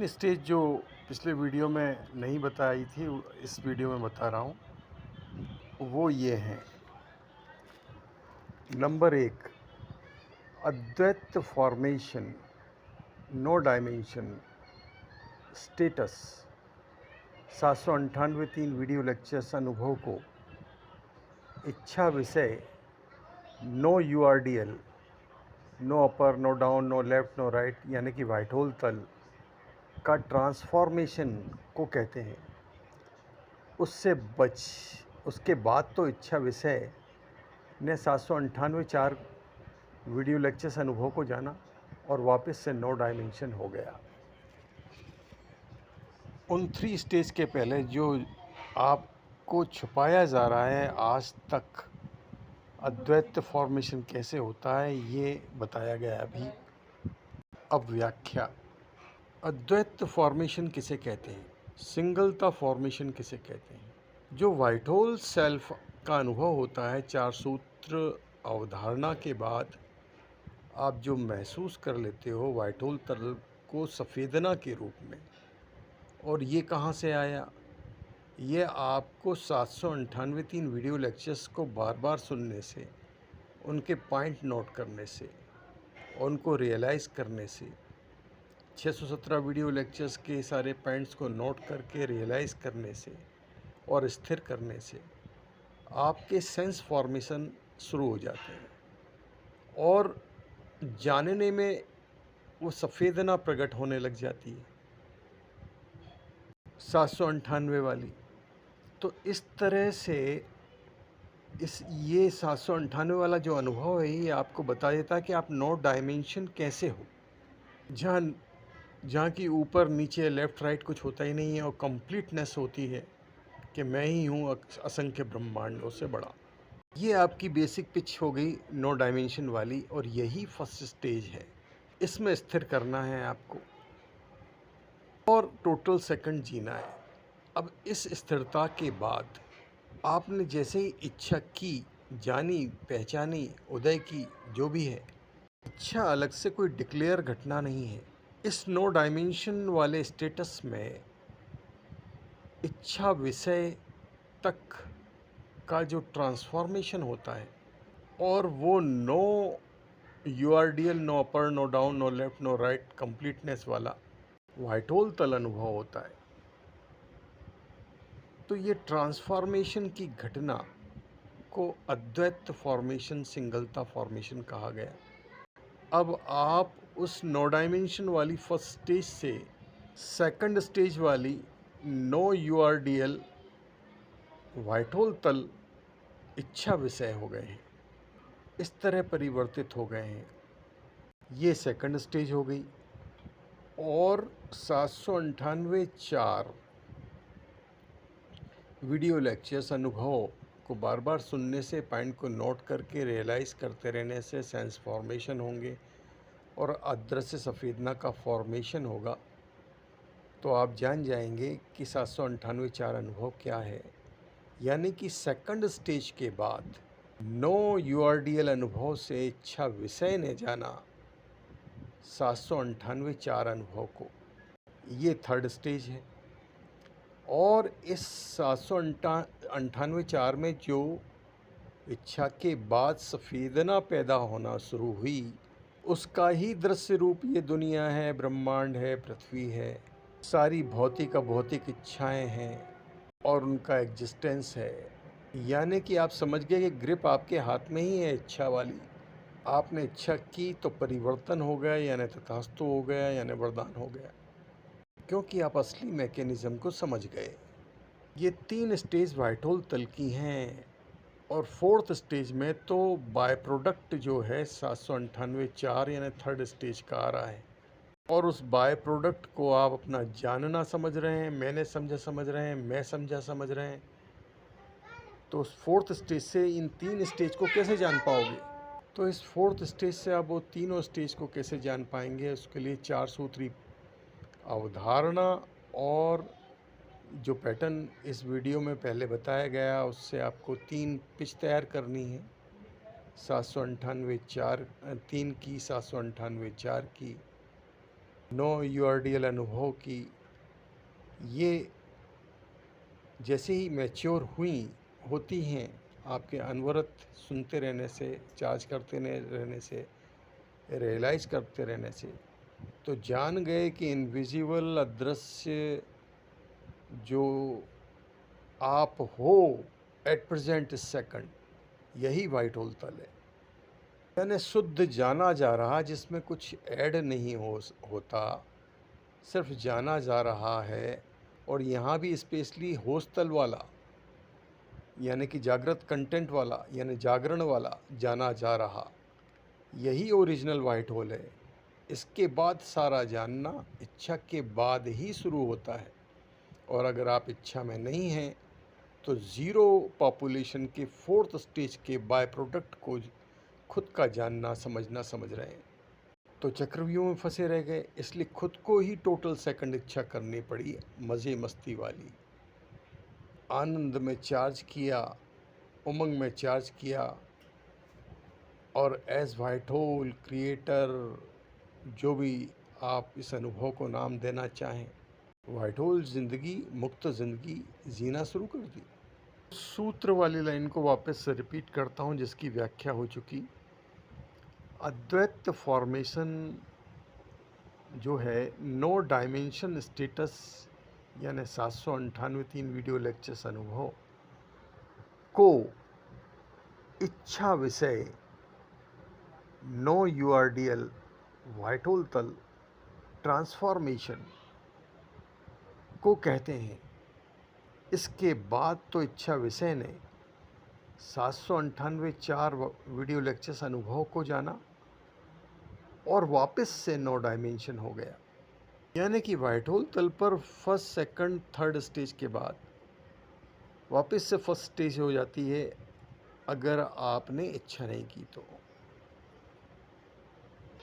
तीन स्टेज जो पिछले वीडियो में नहीं बताई थी, इस वीडियो में बता रहा हूँ। वो ये हैं। नंबर एक, Advaita formation, no dimension, status. 798 तीन वीडियो लेक्चर्स अनुभव को इच्छा विषय, no URDL, no upper, no down, no left, no right, यानी कि वाइट होल तल का ट्रांसफॉर्मेशन को कहते हैं। उसके बाद तो इच्छा विषय ने 798 4 वीडियो लेक्चर्स अनुभव को जाना और वापस से नो डायमेंशन हो गया। उन 3 स्टेज के पहले जो आपको छुपाया जा रहा है आज तक, अद्वैत फॉर्मेशन कैसे होता है ये बताया गया अभी। अब व्याख्या। अद्वैत फॉर्मेशन किसे कहते हैं, सिंगलता फॉर्मेशन किसे कहते हैं? जो वाइट होल सेल्फ का अनुभव होता है 4 सूत्र अवधारणा के बाद, आप जो महसूस कर लेते हो वाइट होल तल को सफ़ेदना के रूप में, और ये कहाँ से आया? ये आपको 798 तीन वीडियो लेक्चर्स को बार बार सुनने से, उनके पॉइंट नोट करने से, उनको रियलाइज़ करने से, 617 वीडियो लेक्चर्स के सारे पॉइंट्स को नोट करके रियलाइज़ करने से और स्थिर करने से आपके सेंस फॉर्मेशन शुरू हो जाते हैं और जानने में वो सफ़ेदना प्रकट होने लग जाती है 798 वाली। तो इस तरह से ये 798 वाला जो अनुभव है ये आपको बता देता है कि आप नो डायमेंशन कैसे हो, जहाँ की ऊपर नीचे लेफ़्ट राइट कुछ होता ही नहीं है और कंप्लीटनेस होती है कि मैं ही हूँ असंख्य ब्रह्मांडों से बड़ा। ये आपकी बेसिक पिच हो गई नो डायमेंशन वाली, और यही फर्स्ट स्टेज है। इसमें स्थिर करना है आपको और टोटल सेकंड जीना है। अब इस स्थिरता के बाद आपने जैसे ही इच्छा की, जानी, पहचानी, उदय की, जो भी है, इच्छा अलग से कोई डिक्लेयर घटना नहीं है। इस नो डायमेंशन वाले स्टेटस में इच्छा विषय तक का जो ट्रांसफॉर्मेशन होता है, और वो no URDL, no upper, no down, no left, no right completeness वाला वाइट होल तल अनुभव होता है। तो ये ट्रांसफॉर्मेशन की घटना को अद्वैत फॉर्मेशन, सिंगलता फॉर्मेशन कहा गया। अब आप उस नो डायमेंशन वाली फर्स्ट स्टेज से सेकंड स्टेज वाली नो URDL वाइट होल तल इच्छा विषय हो गए हैं, इस तरह परिवर्तित हो गए हैं। ये सेकंड स्टेज हो गई। और 798 4 वीडियो लेक्चर्स अनुभव को बार बार सुनने से, पॉइंट को नोट करके रियलाइज़ करते रहने से सेंस फॉर्मेशन होंगे और अदृश्य सफ़ेदना का फॉर्मेशन होगा। तो आप जान जाएंगे कि 798 4 अनुभव क्या है। यानी कि सेकंड स्टेज के बाद नो URDL अनुभव से इच्छा विषय ने जाना 798 4 अनुभव को, ये थर्ड स्टेज है। और इस 798 4 में जो इच्छा के बाद सफ़ेदना पैदा होना शुरू हुई, उसका ही दृश्य रूप ये दुनिया है, ब्रह्मांड है, पृथ्वी है, सारी भौतिक अभौतिक इच्छाएं हैं और उनका एग्जिस्टेंस है। यानी कि आप समझ गए कि ग्रिप आपके हाथ में ही है इच्छा वाली। आपने इच्छा की तो परिवर्तन हो गया, यानी तथास्तु हो गया, यानी वरदान हो गया, क्योंकि आप असली मैकेनिज़्म को समझ गए। ये 3 स्टेज वाइट होल तल की हैं। और फोर्थ स्टेज में तो बाय प्रोडक्ट जो है 798 4 यानी थर्ड स्टेज का आ रहा है, और उस बाय प्रोडक्ट को आप अपना जानना समझ रहे हैं, मैंने समझा समझ रहे हैं, मैं समझा समझ रहे हैं। तो उस फोर्थ स्टेज से इन 3 स्टेज को कैसे जान पाओगे? तो इस फोर्थ स्टेज से आप वो तीनों स्टेज को कैसे जान पाएंगे? उसके लिए 4 सूत्री अवधारणा और जो पैटर्न इस वीडियो में पहले बताया गया, उससे आपको 3 पिच तैयार करनी है। 798 4 3 की, 798 4 की नो यूआरडीएल अनुभव की ये जैसे ही मैच्योर होती हैं, आपके अनवरत सुनते रहने से, चार्ज करते रहने से, रियलाइज़ करते रहने से, तो जान गए कि इनविजिबल अदृश्य जो आप हो एट प्रेजेंट सेकंड, यही वाइट होल तल है। यानी शुद्ध जाना जा रहा, जिसमें कुछ ऐड नहीं होता, सिर्फ जाना जा रहा है। और यहाँ भी स्पेशली होश तल वाला, यानी कि जागृत कंटेंट वाला, यानी जागरण वाला जाना जा रहा, यही ओरिजिनल वाइट होल है। इसके बाद सारा जानना इच्छा के बाद ही शुरू होता है। और अगर आप इच्छा में नहीं हैं तो ज़ीरो पॉपुलेशन के फोर्थ स्टेज के बाय प्रोडक्ट को खुद का जानना समझना समझ रहे हैं। तो चक्रव्यूह में फंसे रह गए, इसलिए खुद को ही टोटल सेकंड इच्छा करनी पड़ी, मज़े मस्ती वाली। आनंद में चार्ज किया, उमंग में चार्ज किया, और एज वाइट होल क्रिएटर, जो भी आप इस अनुभव को नाम देना चाहें, वाइट होल ज़िंदगी, मुक्त ज़िंदगी जीना शुरू कर दी। सूत्र वाली लाइन को वापस से रिपीट करता हूँ, जिसकी व्याख्या हो चुकी। अद्वैत फॉर्मेशन जो है नो डायमेंशन स्टेटस, यानी 798 3 वीडियो लेक्चर्स अनुभव को इच्छा विषय नो यूआरडीएल वाइट होल तल ट्रांसफॉर्मेशन को कहते हैं। इसके बाद तो इच्छा विषय ने 798 4 वीडियो लेक्चर्स अनुभव को जाना और वापस से नो डायमेंशन हो गया। यानी कि वाइट होल तल पर फर्स्ट सेकंड थर्ड स्टेज के बाद वापस से फर्स्ट स्टेज हो जाती है, अगर आपने इच्छा नहीं की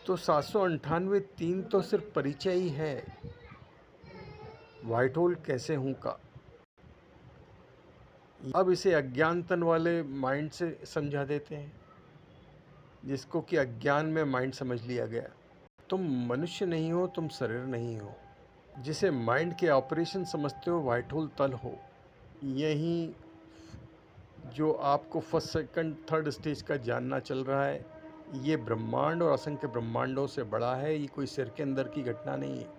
तो 798 3 तो सिर्फ परिचय ही है वाइट होल कैसे हूँ का। अब इसे अज्ञानतन वाले माइंड से समझा देते हैं, जिसको कि अज्ञान में माइंड समझ लिया गया। तुम मनुष्य नहीं हो, तुम शरीर नहीं हो। जिसे माइंड के ऑपरेशन समझते हो, वाइट होल तल हो। यही जो आपको फर्स्ट सेकंड थर्ड स्टेज का जानना चल रहा है, ये ब्रह्मांड और असंख्य ब्रह्मांडों से बड़ा है। ये कोई सिर के अंदर की घटना नहीं है।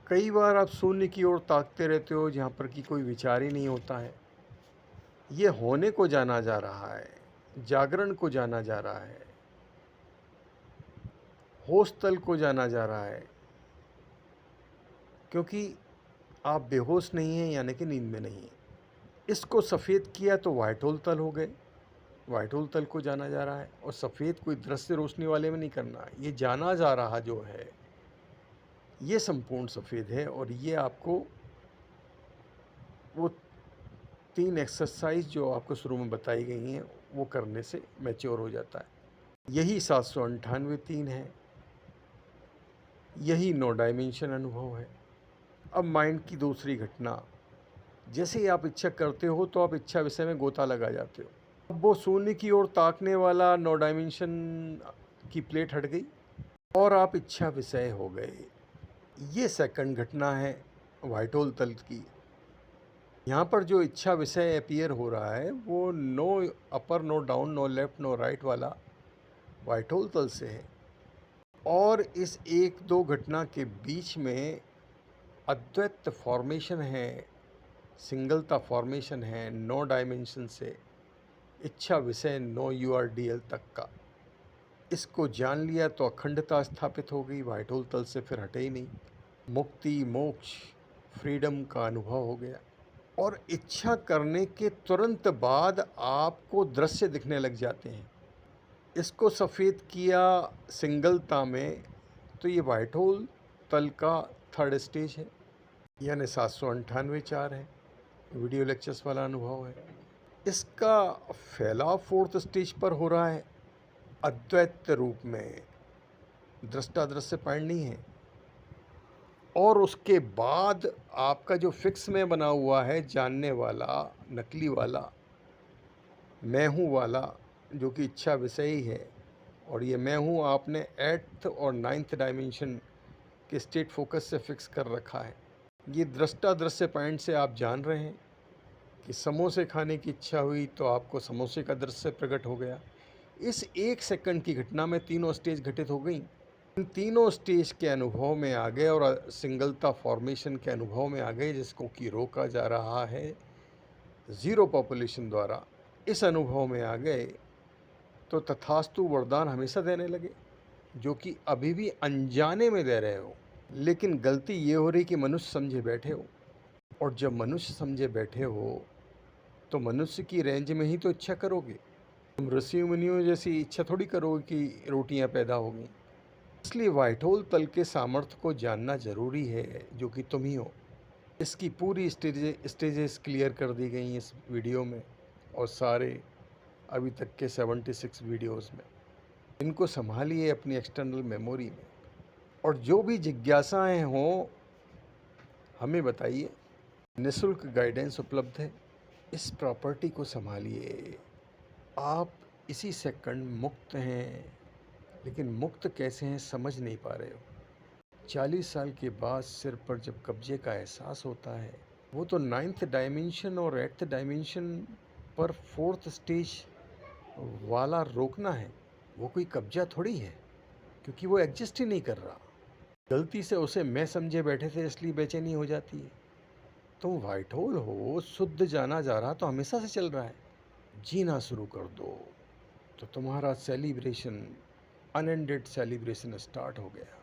कई बार आप शून्य की ओर ताकते रहते हो, जहाँ पर कि कोई विचार ही नहीं होता है। ये होने को जाना जा रहा है, जागरण को जाना जा रहा है, होश तल को जाना जा रहा है। क्योंकि आप बेहोश नहीं हैं, यानी कि नींद में नहीं हैं। इसको सफ़ेद किया तो वाइट होल तल हो गए। वाइट होल तल को जाना जा रहा है, और सफ़ेद कोई दृश्य रोशनी वाले में नहीं करना है। ये जाना जा रहा जो है, ये संपूर्ण सफ़ेद है। और ये आपको वो 3 एक्सरसाइज जो आपको शुरू में बताई गई हैं, वो करने से मैच्योर हो जाता है। यही 798 3 है, यही नो डायमेंशन अनुभव है। अब माइंड की दूसरी घटना, जैसे ही आप इच्छा करते हो तो आप इच्छा विषय में गोता लगा जाते हो। अब वो शून्य की ओर ताकने वाला नो डायमेंशन की प्लेट हट गई और आप इच्छा विषय हो गए। ये सेकंड घटना है वाइट होल तल की। यहाँ पर जो इच्छा विषय अपीयर हो रहा है, वो no upper, no down, no left, no right वाला वाइट होल तल से है। और इस एक दो घटना के बीच में अद्वैत फॉर्मेशन है, सिंगलता फॉर्मेशन है, नो डायमेंशन से इच्छा विषय नो यूआरडीएल तक का। इसको जान लिया तो अखंडता स्थापित हो गई, वाइट होल तल से फिर हटे ही नहीं। मुक्ति, मोक्ष, फ्रीडम का अनुभव हो गया। और इच्छा करने के तुरंत बाद आपको दृश्य दिखने लग जाते हैं। इसको सफ़ेद किया सिंगलता में, तो ये वाइट होल तल का थर्ड स्टेज है, यानी 798 4 है, वीडियो लेक्चर्स वाला अनुभव है। इसका फैलाव फोर्थ स्टेज पर हो रहा है, अद्वैत रूप में, दृष्टादृश्य पॉइंट नहीं है। और उसके बाद आपका जो फिक्स में बना हुआ है, जानने वाला, नकली वाला, मैं हूँ वाला, जो कि इच्छा विषय ही है। और ये मैं हूँ आपने 8th और 9th डायमेंशन के स्टेट फोकस से फिक्स कर रखा है। ये दृष्टा दृश्य पॉइंट से आप जान रहे हैं कि समोसे खाने की इच्छा हुई तो आपको समोसे का दृश्य प्रकट हो गया। इस 1 सेकंड की घटना में तीनों स्टेज घटित हो गई। इन तीनों स्टेज के अनुभव में आ गए और सिंगलता फॉर्मेशन के अनुभव में आ गए, जिसको कि रोका जा रहा है ज़ीरो पॉपुलेशन द्वारा। इस अनुभव में आ गए तो तथास्तु वरदान हमेशा देने लगे, जो कि अभी भी अनजाने में दे रहे हो। लेकिन गलती ये हो रही कि मनुष्य समझे बैठे हो, और जब मनुष्य समझे बैठे हो तो मनुष्य की रेंज में ही तो इच्छा करोगे। तुम ऋषि मुनियों जैसी इच्छा थोड़ी करोगे कि रोटियां पैदा होंगी। इसलिए व्हाइट होल तल के सामर्थ्य को जानना जरूरी है, जो कि तुम ही हो। इसकी पूरी स्टेजेस क्लियर कर दी गई इस वीडियो में, और सारे अभी तक के 76 वीडियोस में। इनको संभालिए अपनी एक्सटर्नल मेमोरी में, और जो भी जिज्ञासाएं हों हमें बताइए। निःशुल्क गाइडेंस उपलब्ध है। इस प्रॉपर्टी को संभालिए। आप इसी सेकंड मुक्त हैं, लेकिन मुक्त कैसे हैं समझ नहीं पा रहे हो। 40 साल के बाद सिर पर जब कब्जे का एहसास होता है, वो तो 9th डायमेंशन और 8th डायमेंशन पर 4th स्टेज वाला रोकना है। वो कोई कब्जा थोड़ी है, क्योंकि वो एग्जिस्ट ही नहीं कर रहा। गलती से उसे मैं समझे बैठे थे, इसलिए बेचैनी हो जाती है। तुम व्हाइट होल हो, शुद्ध जाना जा रहा तो हमेशा से चल रहा है। जीना शुरू कर दो तो तुम्हारा सेलिब्रेशन, अनएंडेड सेलिब्रेशन स्टार्ट हो गया।